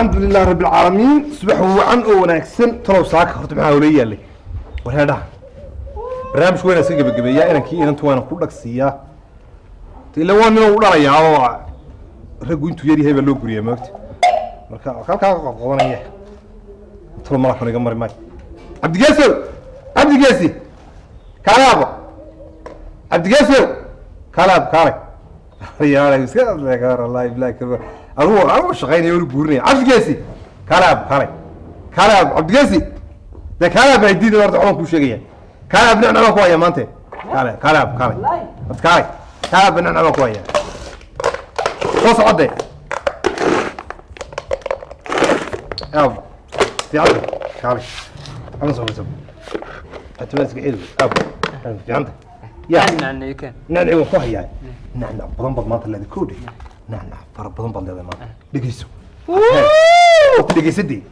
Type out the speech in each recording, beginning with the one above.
الحمد لله رب العالمين صبح وعن أو نكسن ترى ساك خرط معه وليه اللي وهذا برنامج وين أسيق بجبية أنا كي أنتوا أنا كلك سيا تلو أنا ولا يا رجوا أنتوا يري هاي بلوك ريا مكت كا قوانا إياه ترى ما راح نجمر معي عبد الجاسي كلام عبد الجاسي كلام يا رجل سكر يا الله يبلاك أروح شغالين يوري بورني عبد الجاسي كلام عبد الجاسي ده كلام بعدين ورد عمرك وش جاي كلام بنعمل كويا ما أنت كلام بنعمل كويا خلاص عدي أب في عندك كلام أنا سوي أتمسك إيده أب في عندك يا نعم يمكن نعم وكويا نعم بضم ما الذي كودي نعم بضم الذي ما دقيسو دقيسدي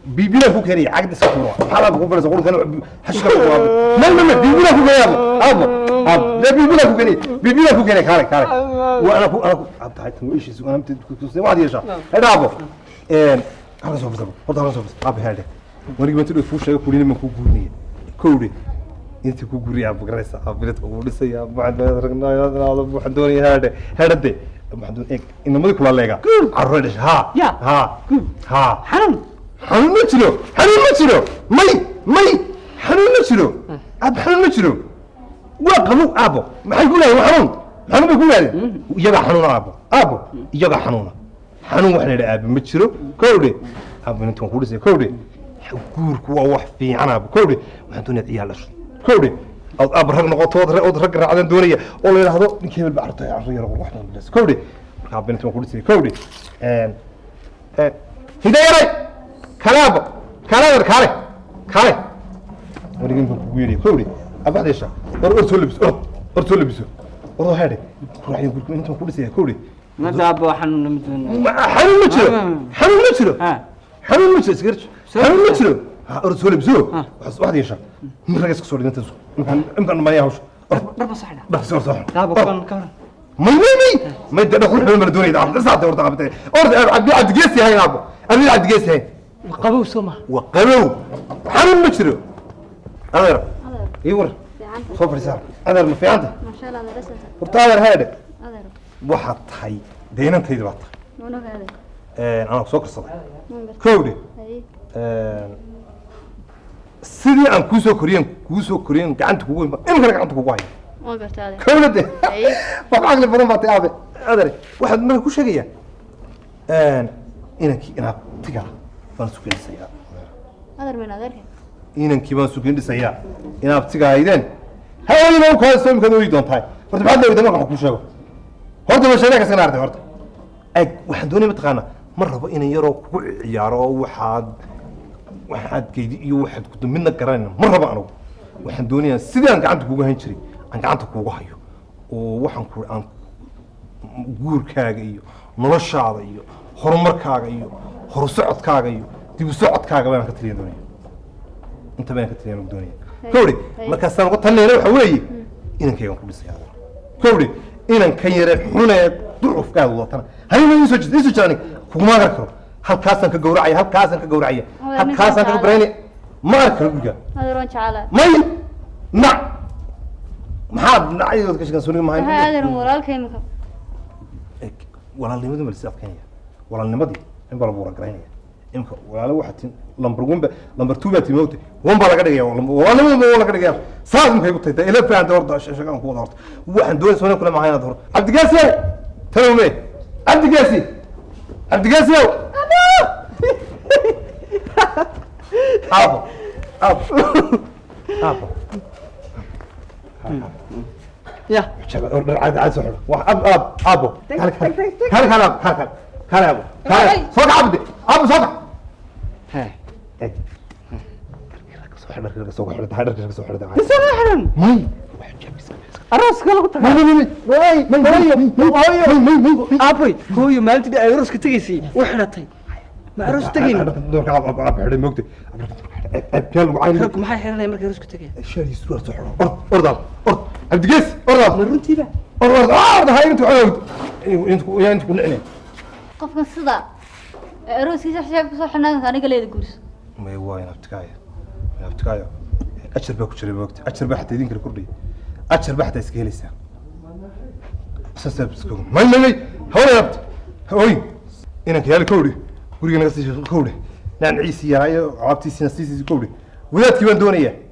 بيبينا فوق هني عقد سكروه حلا بقول بس أقول كانوا حشنا لا بيبينا فوق يا أب لا بيبينا فوق هني بيبينا فوق هني كاري وأنا أب تعيت إيش يسوي أنا بتكسر واحد يشاف هذا أبو أنا سوف أب هذا وريك ما تقول فوش كلنا من كودي أنت كوكوري أبو غريسة أبيت أقول سيا بعد ما رجعنا يا أبو حدوني هذا ده أبو حدون إيه إنه ما يكون عليك عرّيش ها حنون نشلو مي حنون نشلو أب حنون نشلو وقلو أبو ما يقول له حنون بيقول له يبغى حنون أبو يبغى حنون وإحنا لأبي مشلو كودي أبو أنتم كودي سيا كودي كورك وواح في أنا أبو كودي وحدوني عيالش كودي أبرهق نقطات رق رعدان دورية والله هذا نكمل بعرضه يا عرير وروحنا بس كودي حابين أنتم كودي سيا كودي هداية كلام وريجين بقولي كودي أبعد إيش أرسل لبسه هذا راح يقول لكم أنتم كودي سيا كودي ما دابو حنون مشلو سكرت حنون مشلو أرسل لبسه واحد إيش من رجس كسور أنت إمكان ما يهوش بربع صحنا بس صح دابو كان ما يدنا كل حلم الدنيا ده عم تساعد ورد عبد عبد جيسي هاي أبو أبي عبد جيسي هاي وقبو سما حنون مشلو أنا يور صفر ساعة أنا ما في عنده ما شاء الله أنا رسلت وطاير هذا أنا واحد حي دينا انت يدبط منو هذا أنا سكر صدق كودي أي سيدي أنا كوسو كوريان قعدت كوي إما كان قعدت كوي ما قلت هذا كودي أي فقعد لي بدون بطي أبي أدري واحد من كل شيء أنا تجا فأنا سكين السيارة هذا من هذا إنك كمان سكين السيارة أنا بتجا هيدن هاي ما هو كويس سوي كانوا يدون تاي فتبعد لي بدون ما كل شيء هذا مش هذاك سنارد هذا واحد دوني متقنا مرة بقينا يرو كل عياره واحد كيدي واحد كنت منك كراني مرة بقى واحد دوني سيدي أنا قعدت كوجا هنشري أنا قعدت كوجا هيو وواحد كور أنا جور كاجيو نلش عاديو هرمر كاجيو هرسعد كاجيو تبي سعد كاجا بين كتير دنيا أنت بين كتير الدنيا كوري ما كسر قط هني روح وياي إنك يوم كل سيارة كوري إنك كير هنا ضعف كذا وطنا هاي ما يسوج يعني كوما غركو هل كاسن كجورعية هل كاسن كبريني ما أذكر بيجا هذا رون شعلا ماي نعم محاب نعيد كش كان سوني ماي هذا رون ولا الكيمك ولا اللي مدمر الساف كانية ولا اللي مدي إن بربورة كرينية إمك ولا لو واحد لمبر جنب لمبر توبة تموت وان برا كده يا ولا كده يا صار ممكن يقول تيتا إلا في عند ورد شغال هو ورد واحد دول سوني كلهم معانا ظهر عبد القاسي تمام إيه عبد القاسي أبو يا عاد سحر أبو كان أبو صوت عبدي أبو صوت ها سحر مي أروس كله قلت أبوي هو مالتي دي أروس كتجسي وحنتي ما أروس تجين دورك أبو حري موقتي أبكال وعين كم حي حيرنا يمرك أروس كتجين الشارع يسوى سحر أرض عبد القيس أرض من رنتي بقى أرض هاي أنتوا عود أنتوا كل عينين قفنا الصدى أروسي شاف صح أنا قليل الجورس ما هو أنا بتكايا أشر بك شري وقت أشر بحت يدين كردي أشر بحت إسكيليسا أساس بسكون ما هو يبت هوي إنك يا الكوري ورينا نقصي الكوري نعم عيسي يا رايو عابتي سينسيسي كوري وذات كمان دونية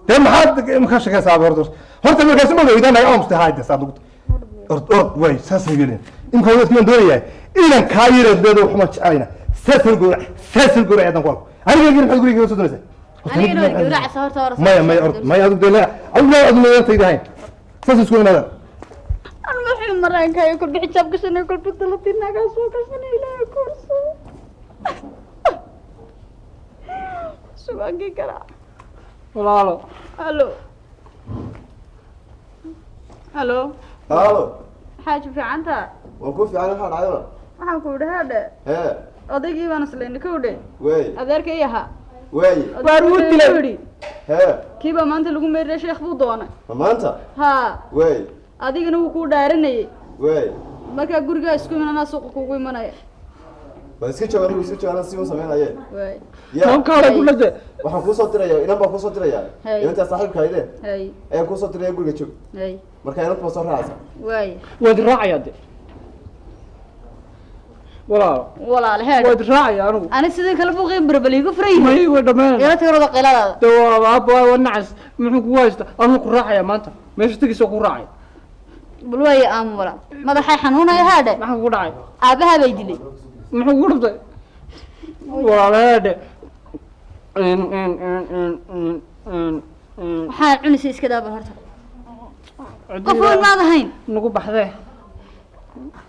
تم حد مخش كاس عبد هرت المركز ما لو إذا أنا يوم استهايد صادقت أرد واي ساس يقولين إنك وذات كمان دونية إذا كاير الدودو حمش عينا ساس الجورة هذا قال أنا يقول حد يقول يوصل نسي أنا يقول لا صار ما يرد ما يرد لا أول ما يرد هاي ساس يسوون هذا أنا ما مرة كاي يقول بحجاب كسنة يقول بتلاتين ناقص وكسنة إلى كورسو شو باقي كرا walaalo ألو ألو هالو حاجة في عنتا وكون في عالم حال عيونا waxaan ku dhahaade ها odaygii baan isleeyna ka udhe وي adeerkay ahaa وي Waar wuu dilay? ها kiiba maanta lagu meeray sheekh buu doonay ما انت haa وي adigana wuu ku dhaaranayay وي markaa gurigaa isku imananaa suuqa kugu imanaya بس كيف انا سيون سمعنا ايه waay يا halkaada ku dhashay waxaan ku soo diraya inaan baa ku soo diraya Hey. inta saaxiibkayde hay ayaan ku soo diraya guriga joog hay marka inaan ku soo raacsan waay waad raacaya de walaalo walaal heer waad raacaya anigu ani sidii kale buu qiim barbal igu furay may way dhammaan ila tigrada qiladaada de waa aabba waa nacas muxuu ku haysta anigu ku raacaya maanta meesha tegiisa ku raacay bal waay aamu walaal madaxay xanuunaya haadhe maxaa ku dhacay aabaha bay dilay muxuu ku dhintay walaalaade waxaan cunaysa iska daaba horta qof weyn maad ahayn nagu baxdee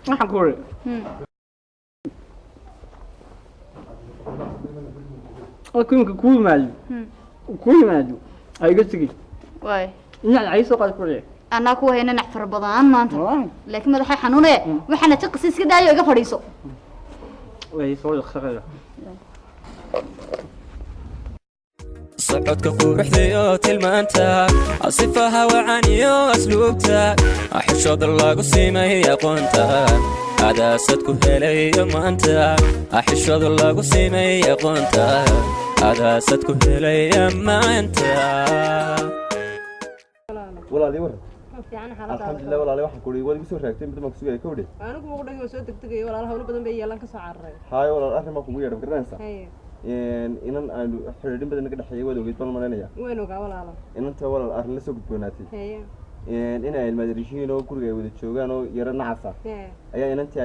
waxaan ku iri imika ku yimaado ha iga tegin waay inaad cay soo qaad ku ri anaa ku hayna nac fara badan maanta laakiin madaxay xanuunaya waxaana jiqsi iska daayo iga fadhiiso way soo shaqeeya socodka quruxdayo tilmaanta asifaha wacaniyo asluubta axishooda lagu siimay aqoonta adaasad ku helayo maanta axishooda lagu siimay aqoonta adaasad ku helaya maanta walaalii war alxamdulilah walaalii waxaan ku uri waad igu soo raagtay mid ma ku sugaya kowdhe anigu ugu dhagay soo degdegay walaal hawlo badan bay yeelan ka soo cararay haayo walaal arrin ma kugu yeedhan garanaysa hay inan aanu xiriirin badan naga dhexeeyay waad ogeyd baan malaynayaa weyn ogaa walaalo inanta walaal arrin la soo gudboonaatay hay inay ilmaadarishiin oo guriga ay wada joogaan oo yaro nacasa ayaa inantii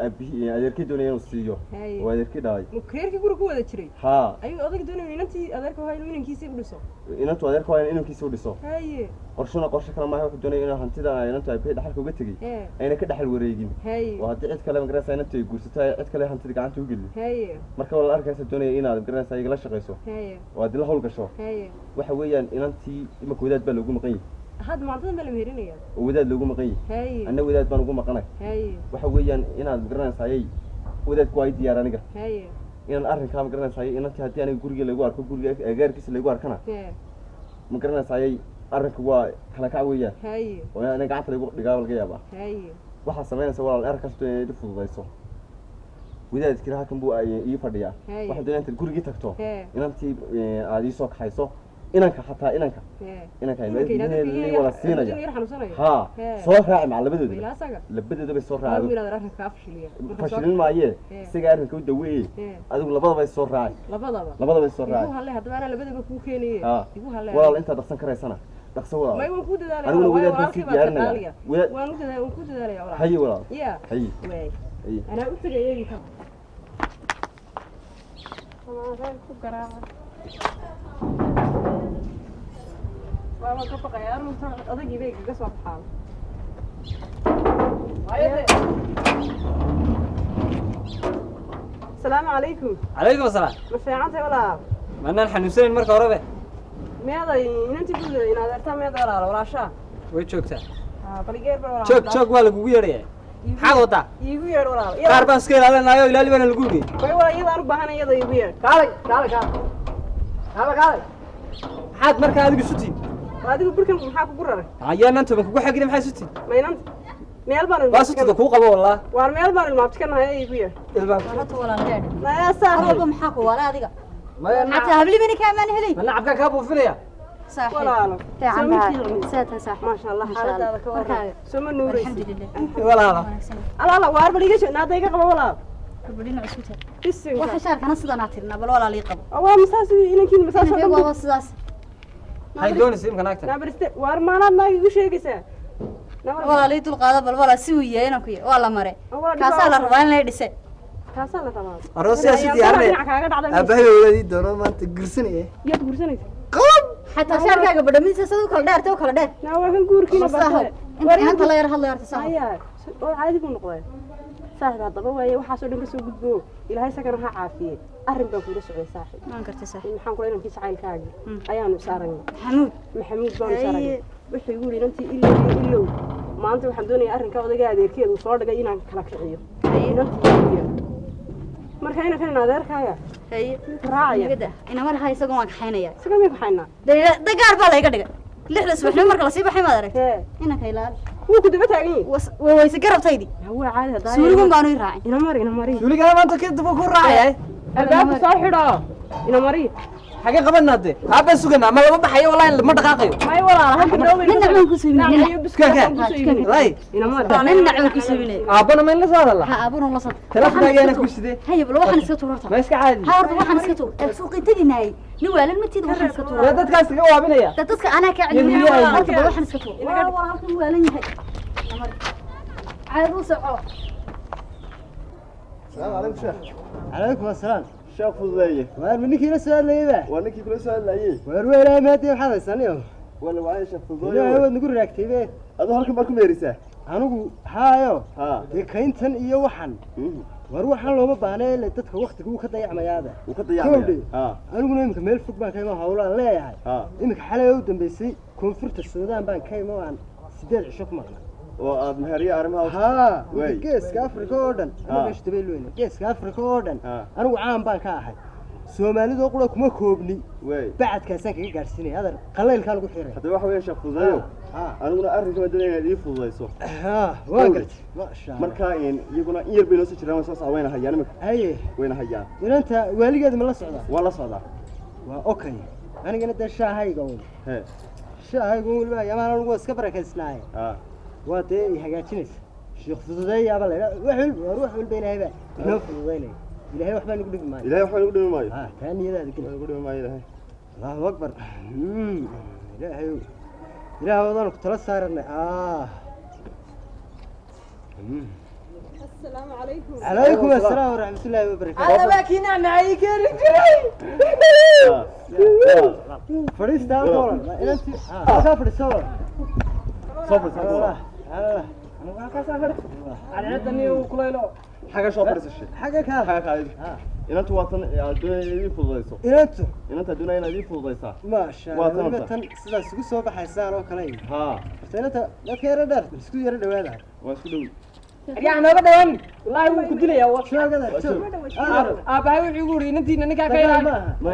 aabihii adeerkii doonaya inuu siiyo oo adeerkii dhalay mukeerkii guriga ku wada jiray haa ayuu odag doonayay inantii adeerka waa inuu inankiisii u dhiso inantu adeerka waa inankiisa u dhiso haye qorshuna qorshe kale maaha wuxuu doonaya inuu hantida inantu aabihii dhaxalka uga tegey ayna ka dhaxal wareegin haye oo haddii cid kale magaraysa inantu ay guursato ay cid kale hantida gacanta u geliyo haye marka walaal arkaysa doonaya inaad magaraysa igala shaqayso haye oo aad la hawl gasho haye waxa weeyaan inantii imaka wadaad baa loogu maqan yahay had maantadan baa la meherinayaa oo wadaad loogu maqan yahay haye anna wadaad baan ugu maqanay haye waxa weeyaan inaad magaranaysaayay wadaadku waa i diyaar aniga haye inaan arrinkaa magaranaysaayay inantii haddii aniga guriga lagu arko guriga agaarkiisa lagu arkana magaranaysaayay arrinka waa kala kac weeyaan haye oo ina gacanta lagu dhigaa laga yaabaa haye waxaa samaynaysa walaal arrinkaas inay i fududayso wadaadkina halkan buu ii fadhiyaa waxaa doonaya intaad gurigii tagto inantii aad ii soo kaxayso inanka xataa inanka wala siinaya haa soo raaci maca labadooda bay soo raaceen fashilin maayee isaga arrinka u daweeye adigu labadaba soo raaci labadaba soo raaci walaal intaa dhaqsan karaysana dhaqso walaal aniguna wadaadkan sii diyaarinaya haye walaal haye anaa u tegay waa ka baqayaa runta adagii bay kaga soo baxaan السلام عليكم. عليكم السلام. ما في عنتي ولا؟ ما أنا الحنوسين مركب وربه. ماذا أنت تقول إن هذا تام ماذا ولا شاء؟ وين شوكتها؟ بليجير ولا؟ شوك ولا قوية حاجة وطا. يقوير ولا؟ كاربان سكيل على نايو إلى اللي بين الجودي. كوي ولا يضرب بهنا يضرب يقوير. كالي. حد مركب هذا بسوتي. هذا بركن محاك قرر. عيان أنت بنكو حاجة محاك سوتي. ما ينام. meel baan waa sutida kuu qabo wallah waar meel baan ilmaabti ka nahay igu yar ilmaha warata walaalheed naya saaxiib halba maxaa ku wala adiga ma حتى هبلي منك يا مان هلي nacabka ka buufinaya صاحب walaalo تعال ساتها صاحب ما شاء الله xaaladaada ka waran soo nuuraysi الحمد لله walaala ala waar bal iga naada iga qabo walaal كبرنا عسوتها isin waxa shaarka ana sidana tirna bal wala li qabo waa masaas inankiin masaas aniga waa sidaas hay doonaysa imka naagta nabariste waar maanaad naag igu sheegaysaa wala li dul qaada bal wala si weeyeen ku wala mare kaasa la rabaa in la dhisay kaasaa la rabaa aroosiyaasi diyaarinay kaaga dhacday aabahay hooyadii doono maanta gursanaya yaad guursanaysa حتى شاركا بدميسه sidoo kala dheertay kala dheer naa waa kan guurkiina saaxib inta la yar hadla yarta saaxib ayaa oo caadi buu noqday saaxib hadaba waaye waxaas oo dhan ka soo gudbo ilaahay sagana ha caafiye arrin baan kuula socday saaxib maan karta saaxib maxaan kula inankiis caylkaagi ayaanu saaranay maxamuud baanu saaranay wuxuu igu yidhi inantii ilow maanta waxaan doonayaa arrinka odayga adeerkeedu soo dhigay inaan kala kiciyo inantii marka inankan adeerkaaga hay raacaya ina mar hay isagu waan kaxaynaya isaga mid waxayna dagaar baa la iga dhigay lixda subaxnimo marka la sii baxay ma arag ina ka ilaali wuu ku daba taagan yahay wayse garabtaydi waa caadi hadaa suuligun baanu i raacay ina mari suuliga maanta kadib ku raacay albaabka soo xidho ina mari xagee qabanade aaba sugana ma laba baxayo wallahi ma dhaqaaqayo may walaal hadda dhow nin nacman ku suulinay lay ina mari nin nacman ku suulinay aabana ma la saadala ha aabuna la sad telefoonkaagana ku sidee hay bal waxaan iska tuurta ma iska caadi ha horta waxaan iska tuur suuqi taginaay nin waalan ma tiid waxaan iska tuur dadkaas ka waabinaya dadka ana ka cilmiya horta bal waxaan iska tuur waa halkan waalan yahay caadu soco السلام عليكم شيخ عليكم السلام شيخ فضية ومنك هنا سؤال لي بقى وانك كل سؤال لايه وروي ما دي حدا ثانيه ولا وعي شيخ لا فضية هو نقول راكتي بيه هذا هلكم بركم ميرساه anigu haayo ها kayntan iyo waxan war waxan looma baahnaa in dadka waqtiga uu ka dayacmayaada uu ka dayacmaya ha aniguna imika meel fog baan ka imaa hawlaan leeyahay imika xalay u dambeysay koonfurta Suudaan baan ka imaa 8 cisho kuma oo aad mahariya arrimaha ها geeska Afrika oo dhan aniga ishtabeelweyna geeska Afrika oo dhan anigu caan baan ka ahay Soomaalidu qura kuma koobni bacadkaasaan kaga gaarsiinay hadal qaleelkaan ugu xiray hadda waxa weeye Sheekh Fudayo aniguna arrinka madaniga ay fududayso waa gartay ma sha Allah marka iyaguna in yar bay noo soo jiraan soo saawayna hayaan imika haye wayna hayaan inanta waaligeed ma la socdaa waa la socdaa waa okay anigana da shaahayga oo he shaahayga waliba yamaan anigu iska barakaysnaay waa dee hagaajinaysa Sheekh Fudayo aba la wax walba ilaahay baa inoo fududaynay ilaahay waxba nagu dhigi maayo ilaahay waxba nagu dhigi maayo taan niyadaada geli nagu dhigi maayo ilaahay Allahu akbar ilaahay ilaahay wadaan ku tala saarnay السلام عليكم عليكم السلام ورحمة الله وبركاته أنا باكينا معي كرجلي فريست أنا أنت سافر الصور سافر سافر أنا كسافر أنا عندني وكليلو حاجة شو فريست الشيء حاجة كذا حاجة كذا inantu waa tan adduunyada fududayso inanta adduunyada inay fududaysaa ma sha Allah tan sidaas ugu soo baxaysaan oo kale ha inanta dadka yara dheer isku yara dhawaada waa isku dhow يعني ما بدون والله هو كدلي يا شو هذا شو أبغى يقول يقول إنتي نكا كيلا ما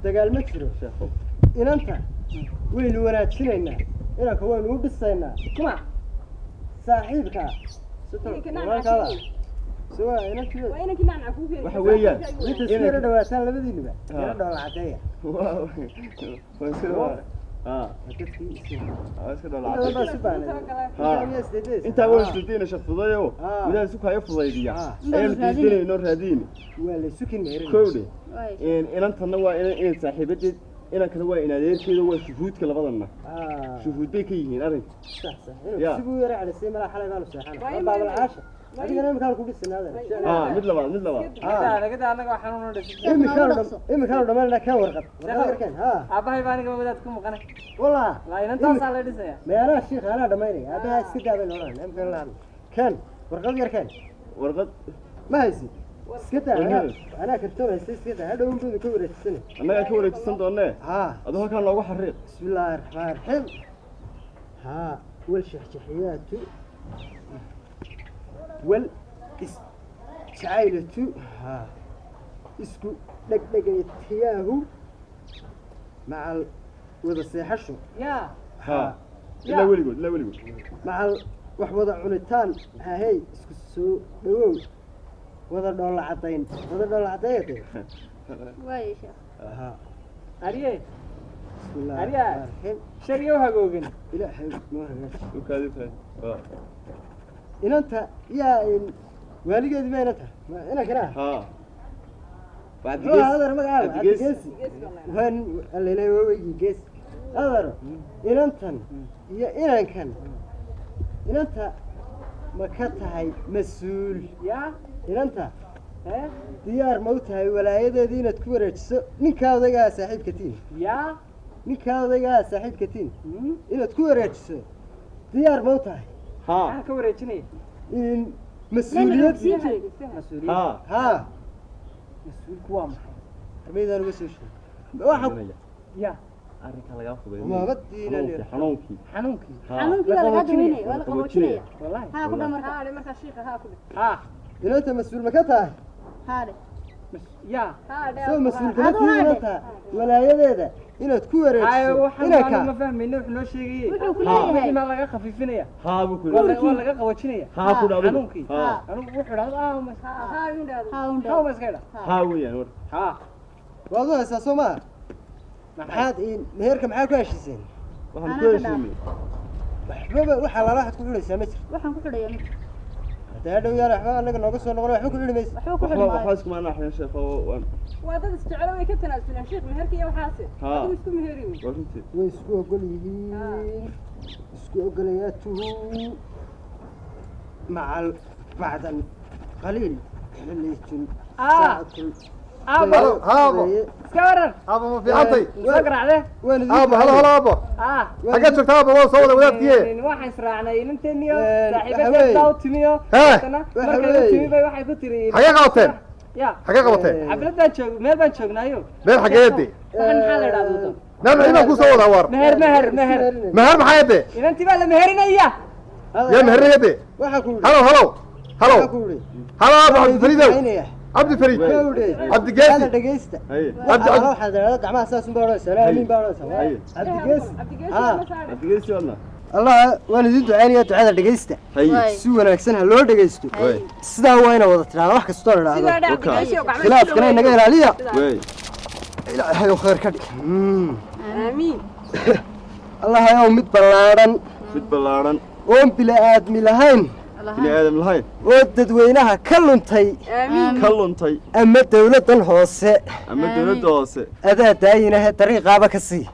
دجال ما تشرو inanta waynu wanaajinayna inanka waynu u dhisaynaa kuma saaxiibka سواء وين كنا نعكوك waxa weeyaan inta sira dhawaataan labadiinaba yara dhawal cadeeya waa iska inta waa isdiina shaqfudayo wiilal isku hayo fudaydiya ayaan diidinayno raadiin waa la sukin meerin koowde inantana waa in saaxiibadeed inankana waa in adeerkeeda waa shuhuudka labadana shuhuud bay ka yihiin arrinka sax sax sibu yara calisay mala xalay baan saxana baab al-aasha أنا مكان كل سنة هذا. مثل هذا كده أنا كحنون ندرس. مكان ده مالنا كان ورقة. كان ها. أبغى يباني كم بدأتكم مكانه. والله. لا أنت صار لدي سيا. ما أنا الشيخ أنا دميري أبغى أسكت قبل هنا يمكن لا. كان ورقة غير كان. ورقة. ما هي سكت أنا كتبت سكت هذا هو بدو كورة السنة. أنا كورة السنة ده. ها. هذا كان لو حريق. بسم الله الرحمن الرحيم. ها والشحشحيات. والسعيلة ها اسكو دق يتياهو مع وذا السيحشو يا ها لا ولي قول مع wax wada cunitaan hahey isku soo dhawow wada dhoolla cadayn waayo sheekh aha Ariye, bismillah Ariya. shariyo hagoogan. ilaahay noo hagaag u kaadibtay inanta yaa waaligeedi ma inanta ina kana ha بعد هو هذا المقام عبد القيس وين اللي له هو يجي قيس هذا إنتن يا إنكن إنت ما كتهاي مسؤول يا إنت ديار موتها ولاية دينا تكورج نكاو ذا صاحب كتير يا نكاو ذا صاحب كتير إن تكورج ديار موتها ها كوريتني إن مسؤولية مسؤولية ها مسؤول كوام حميد أنا بس وش واحد يا arrinka laga fuday ما بدي xanuunkii xanuunkii waa laga duwanay waa la qaboojinaya والله ها ku dhamar markaa shiiqa haa ku dhig ها إنت مسؤول مكتها haade يا سو مسؤول كنتي إنت ولاية ذا إن تكورج ايوه waxaan ma إنك fahmayno wax noo sheegay wuxuu ku leeyahay ma laga khafiifinaya haa buu ku waa laga qaboojinaya haa ku dhaw xanuunkii haa anigu wuxuu dhahaa haa indhaado haa unda haa maskayda haa weeyaan war ها والله أساسا ما maxaad meherka maxaa ku heshiiseen waxaan ku heshiimay waxbaba waxa la raaxad ku xidhaysaa ma jiro waxaan ku xidhayaa mid hadaa dhow yaar waxba anaga nooga soo noqon waxba ku xidhi mayso waxba ku xidhi maayo waxaas kuma naaxin sheekho waan waa dad isjecel way ka tanaasulaan shiiq meherka iyo waxaase haa adigu isku meheri wey warintii way isku ogol yihiin isku ogolayaatuhu macal bacdan qaliil xillaytun ابو هابا سكرر هابا ما في عطي سكر عليه هابا هلا هلا هابا حاجات شفت هابا هو صوت ولادك waxaan israacnay inanteeniyo Haweey. saaxiibada u timiyo Haa. markay u timi bay waxay ku tiri حاجة قوتين ya حاجة قوتين xafladaan joog meel baan joognaayo مين حاجاتي waxaan maxaa la yiraahdaa نعم عينا كوسا ولا ور meher meher meher مهر محايتي inantii baa la meherinaya يا مهر يدي waxa ku هلو هلو waxa هلو ku yidhi هلا عبد الفريد aynaya عبد الفريد gawdhe عبد hada القاسي dhageysta hay waxa waxaad leedahay gacmaha saas un baa odhanaysaa amiin baa odhanaysaa hay cabdigeesi abdigeesi haa ma saare abdigeesi wadna allah waan idin ducaynayaa ducada dhageysta hay si wanaagsan ha loo dhageysto way sidaa waa ina wada tiraa wax kastoo la dhahdo sidaa abdigeesi oo gacmaha khilaafkana inaga ilaaliya way ilaahay khayr ka dhig aamiin allah ayow mid ballaadhan mid ballaaran oon bila aadmi lahayn bini aadam lahayn oo dadweynaha ka luntay aamiin ka luntay ama dawladdan hoose ama dawladda hoose adaa daayinahe dariiqaaba ka sii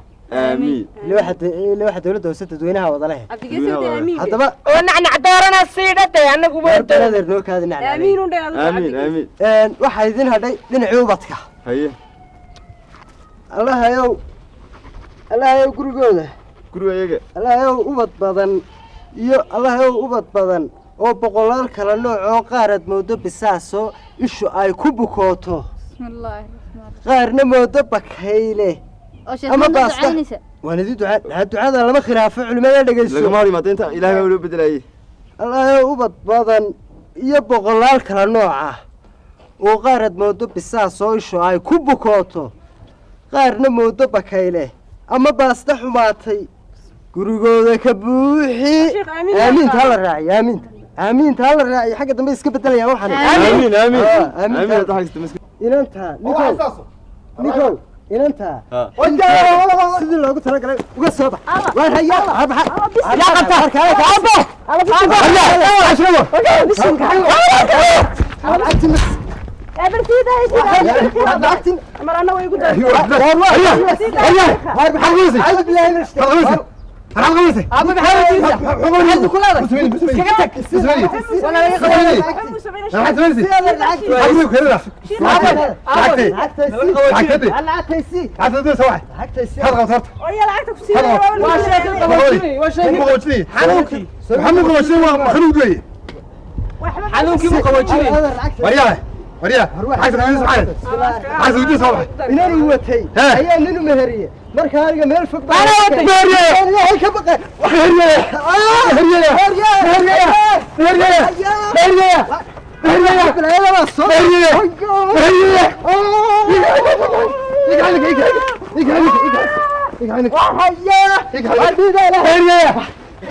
aamiin ile waxa dawladda hoose dadweynaha wada leh abdigeesi oo aamiin haddaba oo nacnac doorana siidhatay anagu baradeer noo kaadi nacnacday aamiin u dheer aamiin aamiin waxaa idin hadhay dhinacii ubadka haye allahayow allahayow gurigooda guriga iyaga allahayow ubad badan iyo allahayow ubad badan oo boqolaal kala nooc oo qaarad moodo bisaasoo ishu ay ku bukooto bismillaahi qaarna moodo bakayle oo sheekada baasta. ducaynaysa waan idin ducada lama khilaafo culimada dhegeysto lagama hor yimaado inta ilaahay baa loo bedelayay allahayow ubad badan iyo boqolaal kala nooc ah oo qaarad moodo bisaasoo ishu ay ku bukooto qaarna moodo bakayle ama baasta xumaatay gurigooda ka buuxi Sheekh, aamiin. aamiinta hala raaciyo aamiinta hala raaciyo xagga dambe iska bedelayaan waxaan aamiin aamiin Ah, aamiin. aamiin hadda xagista miski inanta nikow inanta ها sidii loogu talagalay uga soo bax waan hayaa yaa qabta harkaa mar anna way igu daa oya lacagta ku xanuunkii buu qaboojinay inanu watay ayaa ninu meheriye marka aniga meel fog ka baqay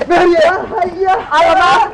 مهري هيا الله